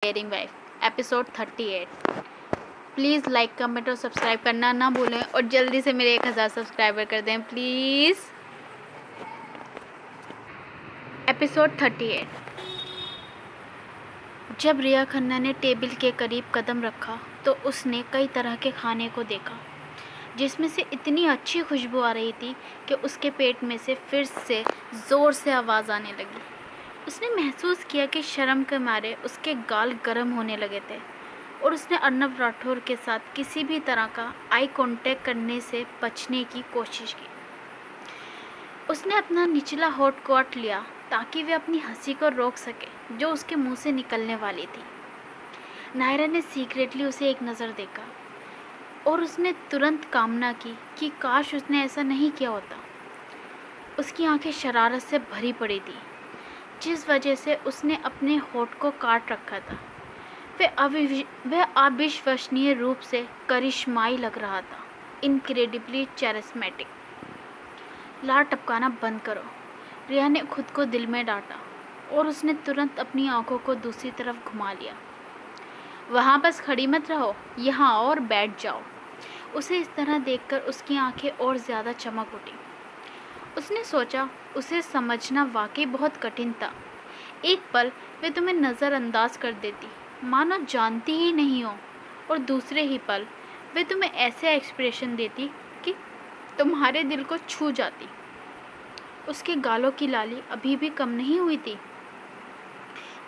Dairying wife episode 38। Please like comment और subscribe करना ना भूलें और जल्दी से मेरे 1000 सब्सक्राइबर कर दें प्लीज़। एपिसोड 38। जब रिया खन्ना ने टेबल के करीब कदम रखा तो उसने कई तरह के खाने को देखा जिसमें से इतनी अच्छी खुशबू आ रही थी कि उसके पेट में से फिर से ज़ोर से आवाज़ आने लगी। उसने महसूस किया कि शर्म के मारे उसके गाल गर्म होने लगे थे और उसने अर्नब राठौर के साथ किसी भी तरह का आई कांटेक्ट करने से बचने की कोशिश की। उसने अपना निचला होठ काट लिया ताकि वे अपनी हंसी को रोक सके जो उसके मुंह से निकलने वाली थी। नायरा ने सीक्रेटली उसे एक नज़र देखा और उसने तुरंत कामना की कि काश उसने ऐसा नहीं किया होता। उसकी आंखें शरारत से भरी पड़ी थी जिस वजह से उसने अपने होठ को काट रखा था। वह अविश्वसनीय रूप से करिश्माई लग रहा था, इनक्रेडिबली चैरिस्मेटिक। लार टपकाना बंद करो, रिया ने खुद को दिल में डांटा और उसने तुरंत अपनी आंखों को दूसरी तरफ घुमा लिया। वहाँ बस खड़ी मत रहो, यहाँ और बैठ जाओ। उसे इस तरह देखकर उसकी आंखें और ज़्यादा चमक उठी। उसने सोचा उसे समझना वाकई बहुत कठिन था। एक पल वे तुम्हें नज़रअंदाज कर देती मानो जानती ही नहीं हो और दूसरे ही पल वे तुम्हें ऐसे एक्सप्रेशन देती कि तुम्हारे दिल को छू जाती। उसके गालों की लाली अभी भी कम नहीं हुई थी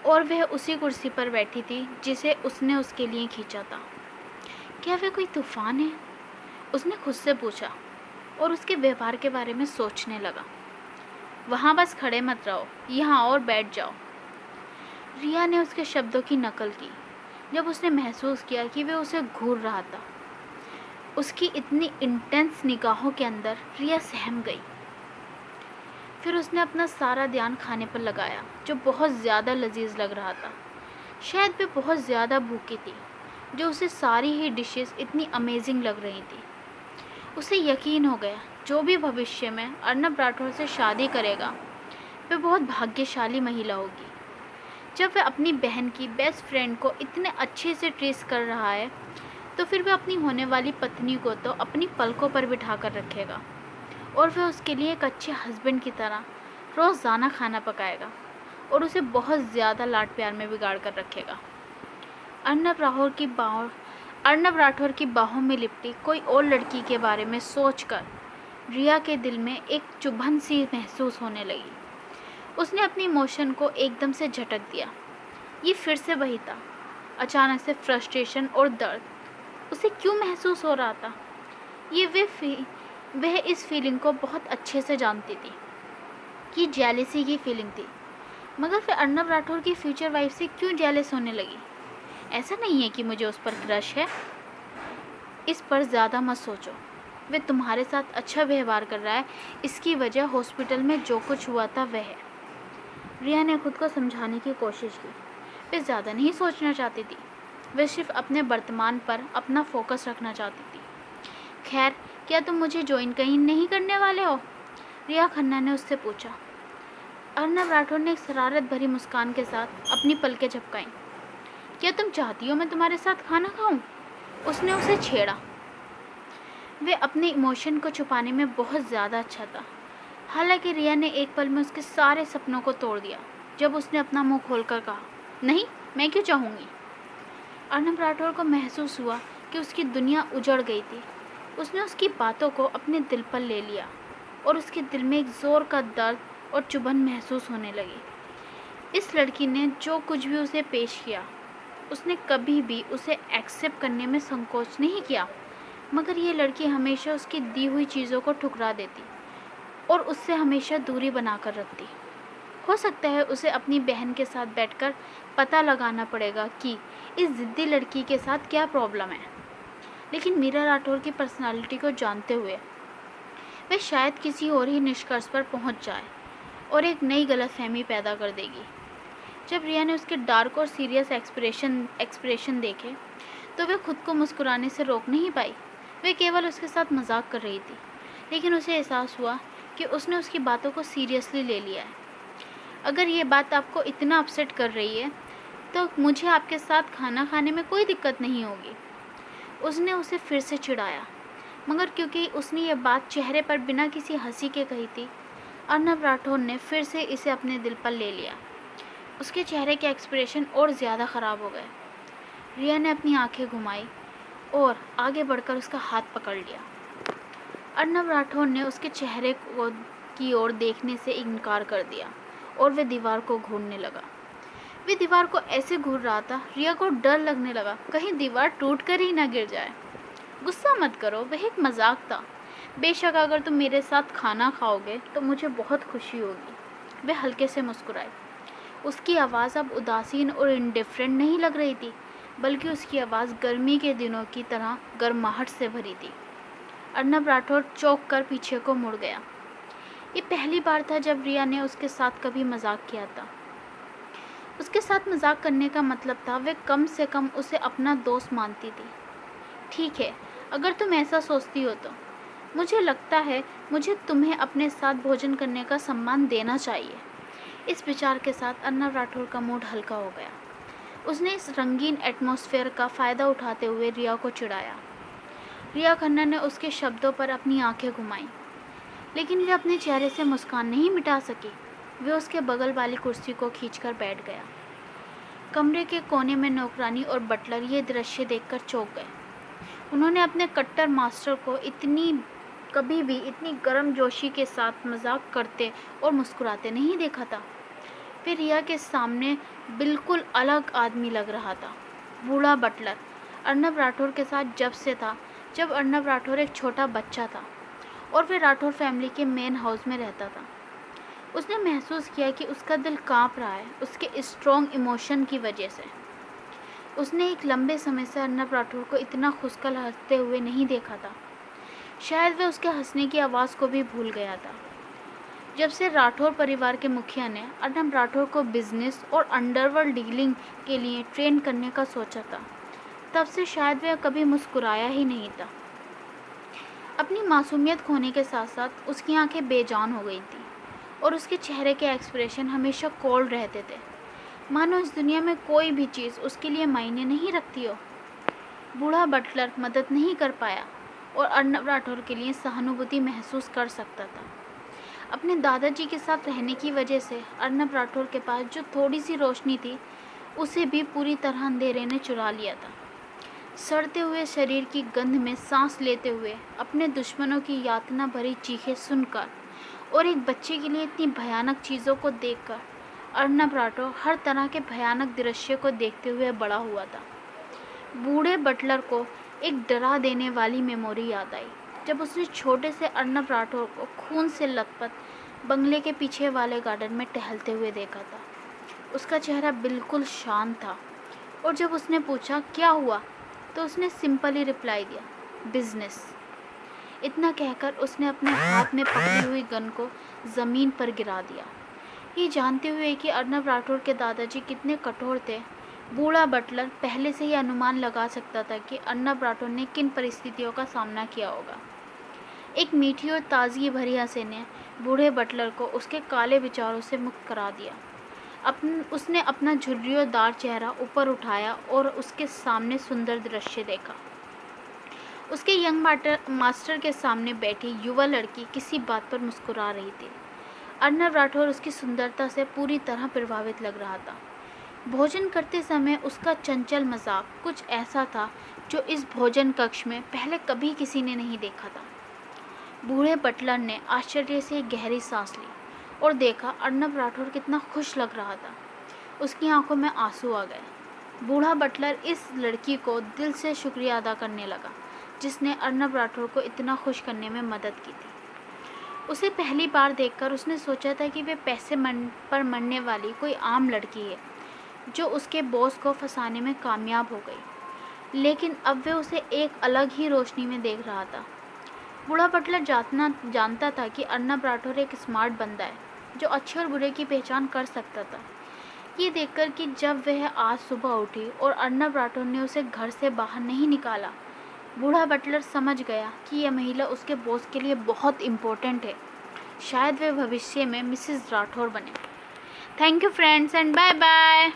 और वह उसी कुर्सी पर बैठी थी जिसे उसने उसके लिए खींचा था। क्या वह कोई तूफान है? उसने खुद से पूछा और उसके व्यवहार के बारे में सोचने लगा। वहाँ बस खड़े मत रहो, यहाँ और बैठ जाओ। रिया ने उसके शब्दों की नकल की जब उसने महसूस किया कि वह उसे घूर रहा था। उसकी इतनी इंटेंस निगाहों के अंदर रिया सहम गई। फिर उसने अपना सारा ध्यान खाने पर लगाया जो बहुत ज़्यादा लजीज लग रहा था। शायद वे बहुत ज़्यादा भूखी थी जो उसे सारी ही डिशेस इतनी अमेजिंग लग रही थी। उसे यकीन हो गया जो भी भविष्य में अर्नब राठौर से शादी करेगा वह बहुत भाग्यशाली महिला होगी। जब वह अपनी बहन की बेस्ट फ्रेंड को इतने अच्छे से ट्रीट कर रहा है तो फिर वह अपनी होने वाली पत्नी को तो अपनी पलकों पर बिठा कर रखेगा और वह उसके लिए एक अच्छे हस्बैंड की तरह रोज़ाना खाना पकाएगा और उसे बहुत ज़्यादा लाड प्यार में बिगाड़ कर रखेगा। अर्नब राठौर की बाहों में लिपटी कोई और लड़की के बारे में सोचकर रिया के दिल में एक चुभन सी महसूस होने लगी। उसने अपनी इमोशन को एकदम से झटक दिया। ये फिर से वही था। अचानक से फ्रस्ट्रेशन और दर्द उसे क्यों महसूस हो रहा था? वह इस फीलिंग को बहुत अच्छे से जानती थी कि जेलिसी की फीलिंग थी, मगर फिर अर्नब राठौर की फ्यूचर वाइफ से क्यों जेलस होने लगी? ऐसा नहीं है कि मुझे उस पर क्रश है। इस पर ज़्यादा मत सोचो। वह तुम्हारे साथ अच्छा व्यवहार कर रहा है, इसकी वजह हॉस्पिटल में जो कुछ हुआ था वह है। रिया ने खुद को समझाने की कोशिश की। वह ज़्यादा नहीं सोचना चाहती थी, वह सिर्फ अपने वर्तमान पर अपना फोकस रखना चाहती थी। खैर, क्या तुम मुझे ज्वाइन कहीं नहीं करने वाले हो? रिया खन्ना ने उससे पूछा। अर्नब राठौर ने एक शरारत भरी मुस्कान के साथ अपनी पलकें झपकाईं। क्या तुम चाहती हो मैं तुम्हारे साथ खाना खाऊं? उसने उसे छेड़ा। वे अपने इमोशन को छुपाने में बहुत ज़्यादा अच्छा था। हालांकि रिया ने एक पल में उसके सारे सपनों को तोड़ दिया जब उसने अपना मुंह खोलकर कहा, नहीं, मैं क्यों चाहूँगी। अर्नब राठौर को महसूस हुआ कि उसकी दुनिया उजड़ गई थी। उसने उसकी बातों को अपने दिल पर ले लिया और उसके दिल में एक ज़ोर का दर्द और चुभन महसूस होने लगी। इस लड़की ने जो कुछ भी उसे पेश किया उसने कभी भी उसे एक्सेप्ट करने में संकोच नहीं किया, मगर ये लड़की हमेशा उसकी दी हुई चीज़ों को ठुकरा देती और उससे हमेशा दूरी बनाकर रखती। हो सकता है उसे अपनी बहन के साथ बैठकर पता लगाना पड़ेगा कि इस ज़िद्दी लड़की के साथ क्या प्रॉब्लम है, लेकिन मीरा राठौर की पर्सनालिटी को जानते हुए वह शायद किसी और ही निष्कर्ष पर पहुंच जाए और एक नई गलतफहमी पैदा कर देगी। जब रिया ने उसके डार्क और सीरियस एक्सप्रेशन देखे तो वह खुद को मुस्कुराने से रोक नहीं पाई। वह केवल उसके साथ मजाक कर रही थी, लेकिन उसे एहसास हुआ कि उसने उसकी बातों को सीरियसली ले लिया है। अगर ये बात आपको इतना अपसेट कर रही है तो मुझे आपके साथ खाना खाने में कोई दिक्कत नहीं होगी। उसने उसे फिर से चिढ़ाया, मगर क्योंकि उसने ये बात चेहरे पर बिना किसी हंसी के कही थी, अर्नब राठौर ने फिर से इसे अपने दिल पर ले लिया। उसके चेहरे के एक्सप्रेशन और ज़्यादा ख़राब हो गए। रिया ने अपनी आंखें घुमाई और आगे बढ़कर उसका हाथ पकड़ लिया। अर्नब राठौर ने उसके चेहरे की ओर देखने से इनकार कर दिया और वह दीवार को घूरने लगा। वह दीवार को ऐसे घूर रहा था, रिया को डर लगने लगा कहीं दीवार टूट कर ही ना गिर जाए। गुस्सा मत करो, वह एक मजाक था। बेशक अगर तुम मेरे साथ खाना खाओगे तो मुझे बहुत खुशी होगी। वह हल्के से मुस्कुराई। उसकी आवाज़ अब उदासीन और इंडिफरेंट नहीं लग रही थी, बल्कि उसकी आवाज़ गर्मी के दिनों की तरह गर्माहट से भरी थी। अर्नब राठौर चौंक कर पीछे को मुड़ गया। ये पहली बार था जब रिया ने उसके साथ कभी मजाक किया था। उसके साथ मजाक करने का मतलब था वह कम से कम उसे अपना दोस्त मानती थी। ठीक है, अगर तुम ऐसा सोचती हो तो मुझे लगता है मुझे तुम्हें अपने साथ भोजन करने का सम्मान देना चाहिए। इस विचार के साथ अर्नब राठौर का मूड हल्का हो गया। उसने इस रंगीन एटमॉस्फेयर का फ़ायदा उठाते हुए रिया को चिढ़ाया। रिया खन्ना ने उसके शब्दों पर अपनी आंखें घुमाईं, लेकिन वह अपने चेहरे से मुस्कान नहीं मिटा सकी। वह उसके बगल वाली कुर्सी को खींचकर बैठ गया। कमरे के कोने में नौकरानी और बटलर ये दृश्य देखकर चौंक गए। उन्होंने अपने कट्टर मास्टर को कभी भी इतनी गर्मजोशी के साथ मजाक करते और मुस्कुराते नहीं देखा था। फिर रिया के सामने बिल्कुल अलग आदमी लग रहा था। बूढ़ा बटलर अर्नब राठौर के साथ जब से था जब अर्नब राठौर एक छोटा बच्चा था और फिर राठौर फैमिली के मेन हाउस में रहता था। उसने महसूस किया कि उसका दिल कांप रहा है, उसके स्ट्रॉन्ग इमोशन की वजह से। उसने एक लंबे समय से अर्नब राठौर को इतना खुशकल हंसते हुए नहीं देखा था। शायद वह उसके हंसने की आवाज़ को भी भूल गया था। जब से राठौर परिवार के मुखिया ने अर्नब राठौर को बिजनेस और अंडरवर्ल्ड डीलिंग के लिए ट्रेन करने का सोचा था, तब से शायद वह कभी मुस्कुराया ही नहीं था। अपनी मासूमियत खोने के साथ साथ उसकी आंखें बेजान हो गई थी और उसके चेहरे के एक्सप्रेशन हमेशा कोल्ड रहते थे, मानो इस दुनिया में कोई भी चीज़ उसके लिए मायने नहीं रखती हो। बूढ़ा बटलर मदद नहीं कर पाया और अर्नब राठौर के लिए सहानुभूति महसूस कर सकता था। अपने दादाजी के साथ रहने की वजह से अर्नब राठौर के पास जो थोड़ी सी रोशनी थी, उसे भी पूरी तरह अंधेरे ने चुरा लिया था। सड़ते हुए शरीर की गंध में सांस लेते हुए, अपने दुश्मनों की यातना भरी चीखें सुनकर और एक बच्चे के लिए इतनी भयानक चीज़ों को देखकर अर्नब राठौर हर तरह के भयानक दृश्य को देखते हुए बड़ा हुआ था। बूढ़े बटलर को एक डरा देने वाली मेमोरी याद आई, जब उसने छोटे से अर्नब राठौर को खून से लथपथ बंगले के पीछे वाले गार्डन में टहलते हुए देखा था। उसका चेहरा बिल्कुल शांत था और जब उसने पूछा क्या हुआ, तो उसने सिंपली रिप्लाई दिया, बिजनेस। इतना कहकर उसने अपने हाथ में पकड़ी हुई गन को ज़मीन पर गिरा दिया। ये जानते हुए कि अर्नब राठौर के दादाजी कितने कठोर थे, बूढ़ा बटलर पहले से ही अनुमान लगा सकता था कि अर्नब राठौर ने किन परिस्थितियों का सामना किया होगा। एक मीठी और ताजगी भरी हंसी ने बूढ़े बटलर को उसके काले विचारों से मुक्त करा दिया। उसने अपना झुर्रियोंदार चेहरा ऊपर उठाया और उसके सामने सुंदर दृश्य देखा। उसके यंग मास्टर के सामने बैठी युवा लड़की किसी बात पर मुस्कुरा रही थी। अर्नब राठौर उसकी सुंदरता से पूरी तरह प्रभावित लग रहा था। भोजन करते समय उसका चंचल मजाक कुछ ऐसा था जो इस भोजन कक्ष में पहले कभी किसी ने नहीं देखा था। बूढ़े बटलर ने आश्चर्य से गहरी सांस ली और देखा अर्नब राठौर कितना खुश लग रहा था। उसकी आंखों में आंसू आ गए। बूढ़ा बटलर इस लड़की को दिल से शुक्रिया अदा करने लगा, जिसने अर्नब राठौर को इतना खुश करने में मदद की थी। उसे पहली बार देखकर उसने सोचा था कि वे पैसे पर मरने वाली कोई आम लड़की है जो उसके बॉस को फंसाने में कामयाब हो गई, लेकिन अब वे उसे एक अलग ही रोशनी में देख रहा था। बूढ़ा बटलर जानता था कि अर्नब राठौर एक स्मार्ट बंदा है जो अच्छे और बुरे की पहचान कर सकता था। ये देखकर कि जब वह आज सुबह उठी और अर्नब राठौर ने उसे घर से बाहर नहीं निकाला, बूढ़ा बटलर समझ गया कि यह महिला उसके बॉस के लिए बहुत इम्पोर्टेंट है। शायद वे भविष्य में मिसेस राठौर बने। Thank you friends and bye bye.